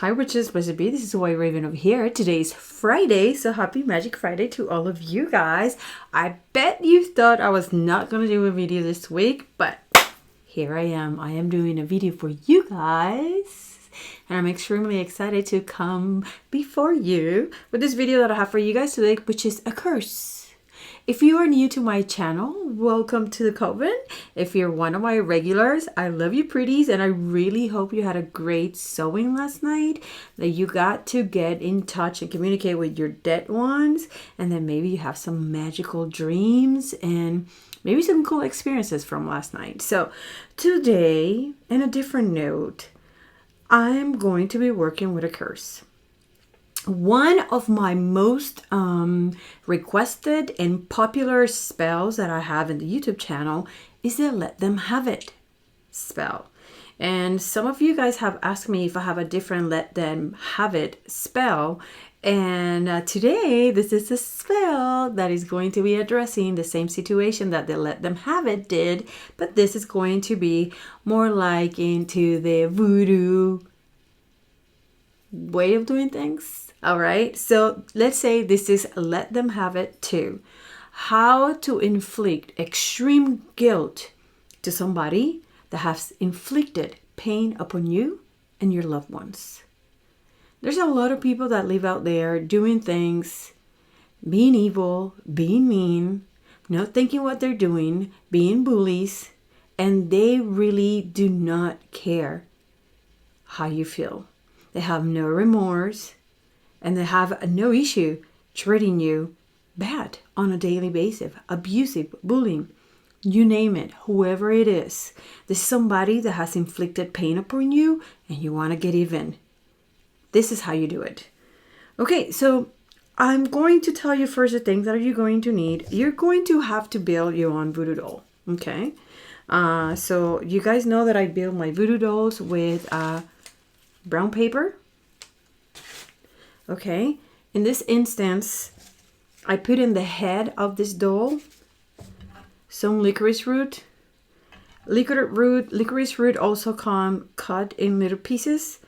Hi witches, blessed be. This is White Raven over here. Today's Friday, so happy Magic Friday to all of you guys. I bet you thought I was not going to do a video this week, but here I am. I am doing a video for you guys. And I'm extremely excited to come before you with this video that I have for you guys today, which is a curse. If you are new to my channel, welcome to the coven. If you're one of my regulars, I love you pretties, and I really hope you had a great sewing last night, that you got to get in touch and communicate with your dead ones, and then maybe you have some magical dreams and maybe some cool experiences from last night. So today, in a different note, I'm going to be working with a curse. One of my most requested and popular spells that I have in the YouTube channel is the Let Them Have It spell. And some of you guys have asked me if I have a different Let Them Have It spell. And today, this is a spell that is going to be addressing the same situation that the Let Them Have It did. But this is going to be more like into the voodoo way of doing things. All right, so let's say this is Let Them Have It too. How to inflict extreme guilt to somebody that has inflicted pain upon you and your loved ones. There's a lot of people that live out there doing things, being evil, being mean, not thinking what they're doing, being bullies, and they really do not care how you feel. They have no remorse. And they have no issue treating you bad on a daily basis, abusive, bullying, you name it, whoever it is. There's somebody that has inflicted pain upon you and you want to get even. This is how you do it. Okay, so I'm going to tell you first the things that you're going to need. You're going to have to build your own voodoo doll, okay? So you guys know that I build my voodoo dolls with brown paper. Okay, in this instance, I put in the head of this doll some licorice root. Licorice root also come cut in little pieces,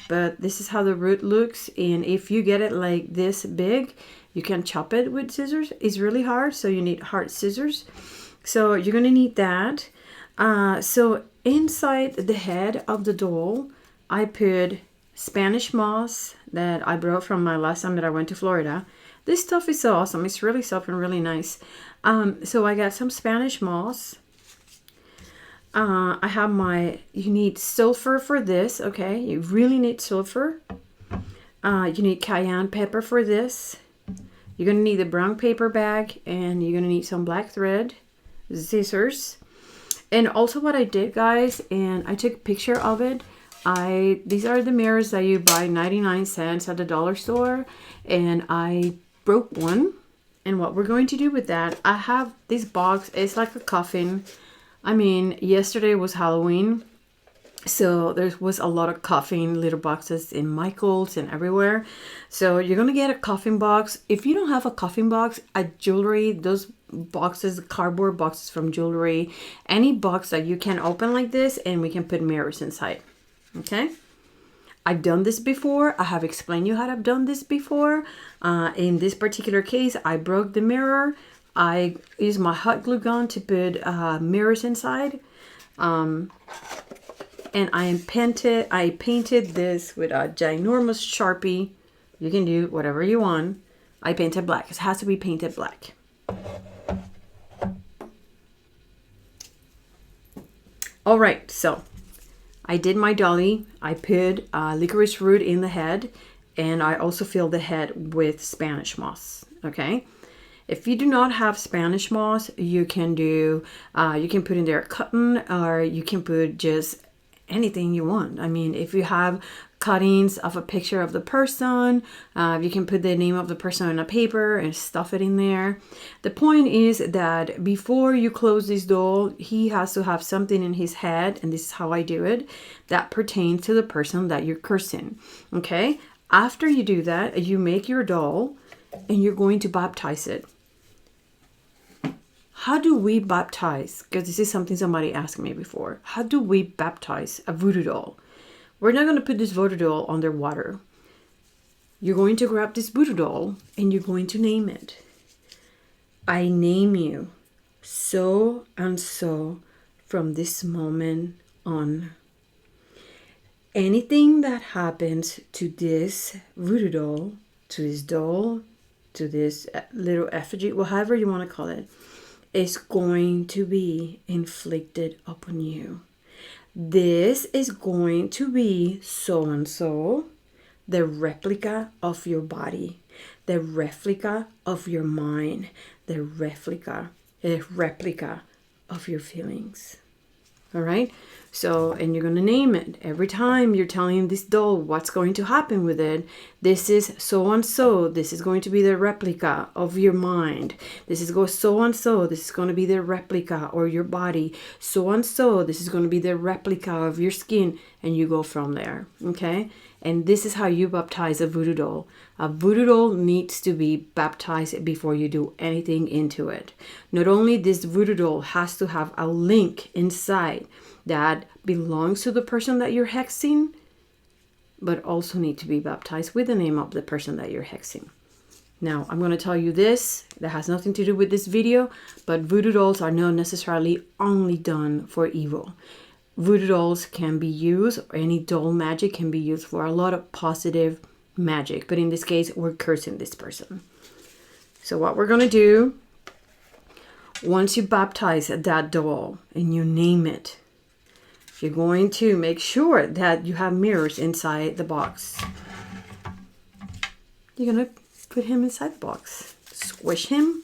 but this is how the root looks. And if you get it like this big, you can chop it with scissors. It's really hard, so you need hard scissors. So you're gonna need that. So inside the head of the doll, I put Spanish moss that I brought from my last time that I went to Florida. This stuff is so awesome. It's really soft and really nice. So I got some Spanish moss. I have you need sulfur for this, okay? You really need sulfur. You need cayenne pepper for this. You're going to need the brown paper bag, and you're going to need some black thread, scissors. And also what I did, guys, and I took a picture of it. These are the mirrors that you buy 99 cents at the dollar store, and I broke one. And what we're going to do with that, I have this box. It's like a coffin. I mean, yesterday was Halloween, so there was a lot of coffin little boxes in Michael's and everywhere. So you're gonna get a coffin box. If you don't have a coffin box, a jewelry, those boxes, cardboard boxes from jewelry, any box that you can open like this, and we can put mirrors inside. Okay, I've done this before. I have explained you how I've done this before. In this particular case, I broke the mirror. I used my hot glue gun to put mirrors inside. And I painted this with a ginormous Sharpie. You can do whatever you want. I painted black. It has to be painted black. All right, so I did my dolly. I put licorice root in the head, and I also filled the head with Spanish moss. Okay, if you do not have Spanish moss, you can put in there cotton, or you can put just anything you want. I mean, if you have cuttings of a picture of the person, you can put the name of the person on a paper and stuff it in there. The point is that before you close this doll, he has to have something in his head, and this is how I do it, that pertains to the person that you're cursing. Okay, after you do that, you make your doll and you're going to baptize it. How do we baptize? Because this is something somebody asked me before. How do we baptize a voodoo doll? We're not going to put this voodoo doll underwater. You're going to grab this voodoo doll and you're going to name it. I name you so and so from this moment on. Anything that happens to this voodoo doll, to this doll, to this little effigy, whatever you want to call it, is going to be inflicted upon you. This is going to be so and so, the replica of your body, the replica of your mind, the replica of your feelings. All right? So, and you're going to name it. Every time you're telling this doll what's going to happen with it, this is so and so. This is going to be the replica of your mind. This is so and so. This is going to be the replica or your body. So and so. This is going to be the replica of your skin. And you go from there. Okay? And this is how you baptize a voodoo doll. A voodoo doll needs to be baptized before you do anything into it. Not only this voodoo doll has to have a link inside that belongs to the person that you're hexing, but also need to be baptized with the name of the person that you're hexing. Now, I'm going to tell you this, that has nothing to do with this video, but voodoo dolls are not necessarily only done for evil. Voodoo dolls can be used, or any doll magic can be used for a lot of positive magic. But in this case, we're cursing this person. So what we're going to do, once you baptize that doll and you name it, you're going to make sure that you have mirrors inside the box. You're going to put him inside the box. Squish him.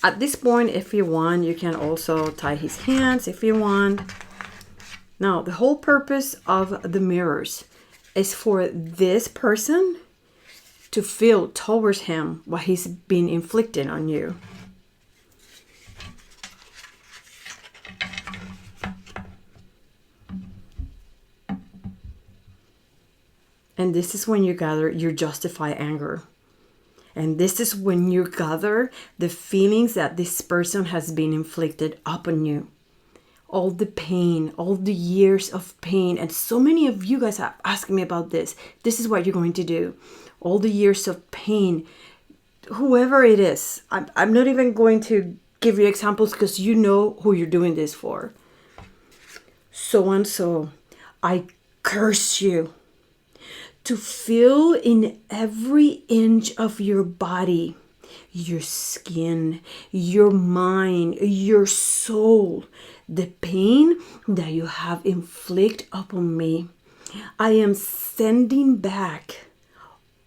At this point, if you want, you can also tie his hands if you want. Now, the whole purpose of the mirrors is for this person to feel towards him what he's been inflicted on you. And this is when you gather your justified anger. And this is when you gather the feelings that this person has been inflicted upon you. All the pain, all the years of pain. And so many of you guys have asked me about this. This is what you're going to do. All the years of pain, whoever it is. I'm not even going to give you examples because you know who you're doing this for. So and so, I curse you to feel in every inch of your body, your skin, your mind, your soul, the pain that you have inflicted upon me. I am sending back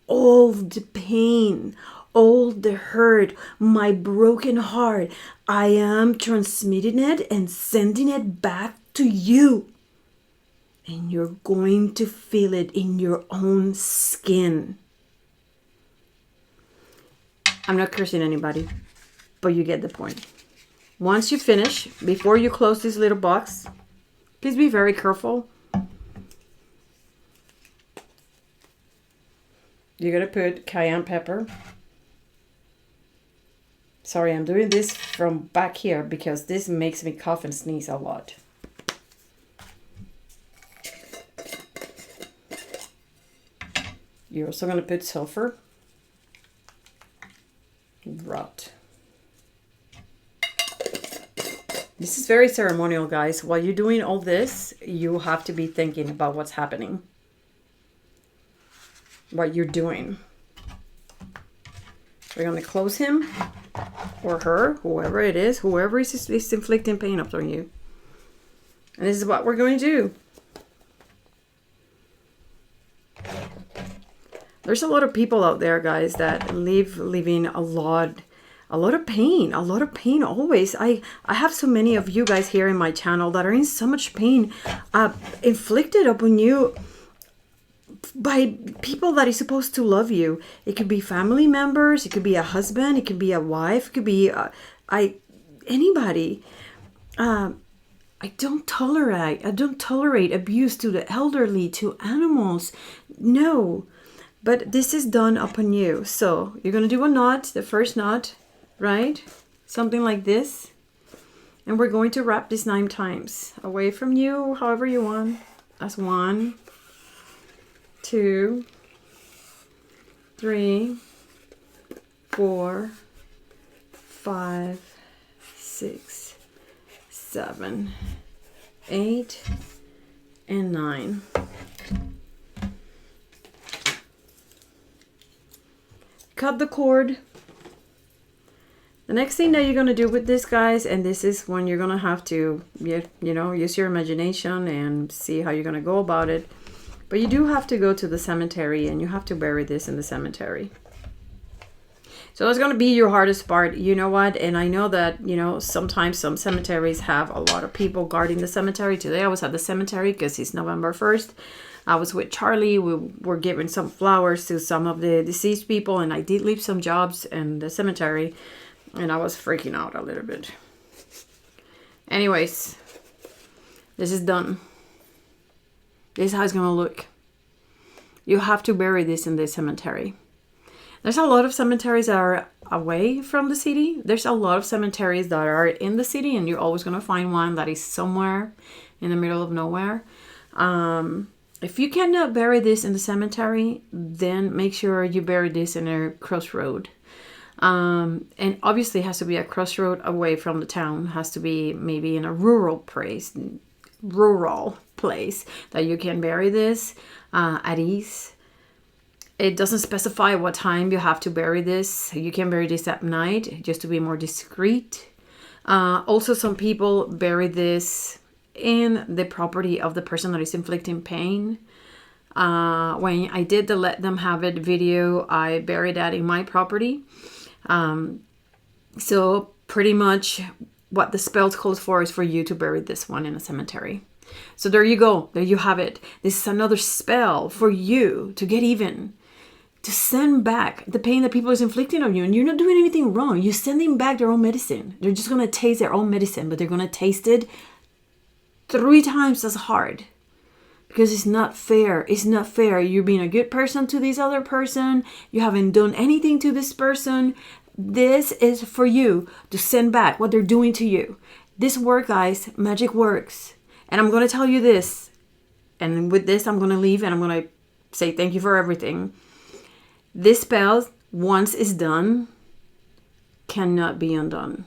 all the pain, all the hurt, my broken heart. I am transmitting it and sending it back to you. And you're going to feel it in your own skin. I'm not cursing anybody, but you get the point. Once you finish, before you close this little box, please be very careful. You're going to put cayenne pepper. Sorry, I'm doing this from back here because this makes me cough and sneeze a lot. You're also going to put sulfur. Rot. This is very ceremonial, guys. While you're doing all this, you have to be thinking about what's happening. What you're doing. We're going to close him or her, whoever it is, whoever is inflicting pain upon you. And this is what we're going to do. There's a lot of people out there, guys, that living a lot of pain always. I have so many of you guys here in my channel that are in so much pain, inflicted upon you by people that is supposed to love you. It could be family members, it could be a husband, it could be a wife, it could be anybody. I don't tolerate abuse to the elderly, to animals. No. But this is done upon you. So you're going to do a knot, the first knot, right? Something like this. And we're going to wrap this 9 times. Away from you, however you want. That's 1, 2, 3, 4, 5, 6, 7, 8, and 9. Cut the cord. The next thing that you're going to do with this, guys, and this is when you're going to have to, you know, use your imagination and see how you're going to go about it. But you do have to go to the cemetery and you have to bury this in the cemetery. So it's going to be your hardest part. You know what? And I know that, you know, sometimes some cemeteries have a lot of people guarding the cemetery. Today I was at the cemetery because it's November 1st. I was with Charlie. We were giving some flowers to some of the deceased people. And I did leave some jobs in the cemetery. And I was freaking out a little bit. Anyways, this is done. This is how it's going to look. You have to bury this in the cemetery. There's a lot of cemeteries that are away from the city. There's a lot of cemeteries that are in the city. And you're always going to find one that is somewhere in the middle of nowhere. If you cannot bury this in the cemetery, then make sure you bury this in a crossroad. And obviously it has to be a crossroad away from the town. It has to be maybe in a rural place that you can bury this at ease. It doesn't specify what time you have to bury this. You can bury this at night just to be more discreet. Also, some people bury this in the property of the person that is inflicting pain. When I did the Let Them Have It video, I buried that in my property. So pretty much what the spell calls for is for you to bury this one in a cemetery. So there you go. There you have it. This is another spell for you to get even, to send back the pain that people is inflicting on you. And you're not doing anything wrong. You're sending back their own medicine. They're just going to taste their own medicine, but they're going to taste it 3 times as hard. Because it's not fair. It's not fair. You're being a good person to this other person. You haven't done anything to this person. This is for you to send back what they're doing to you. This works, guys. Magic works. And I'm going to tell you this. And with this, I'm going to leave and I'm going to say thank you for everything. This spell, once it's done, cannot be undone.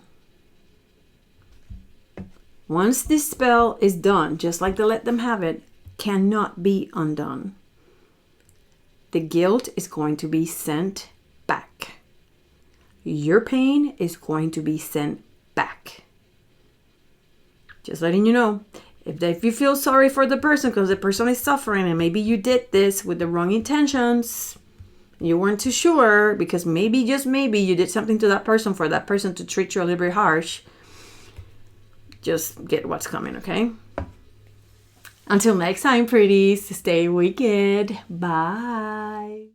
Once this spell is done, just like the Let Them Have It, cannot be undone. The guilt is going to be sent back. Your pain is going to be sent back. Just letting you know. If you feel sorry for the person because the person is suffering and maybe you did this with the wrong intentions, you weren't too sure because maybe, just maybe, you did something to that person for that person to treat you a little bit harsh, just get what's coming, okay? Until next time, pretties, stay wicked. Bye.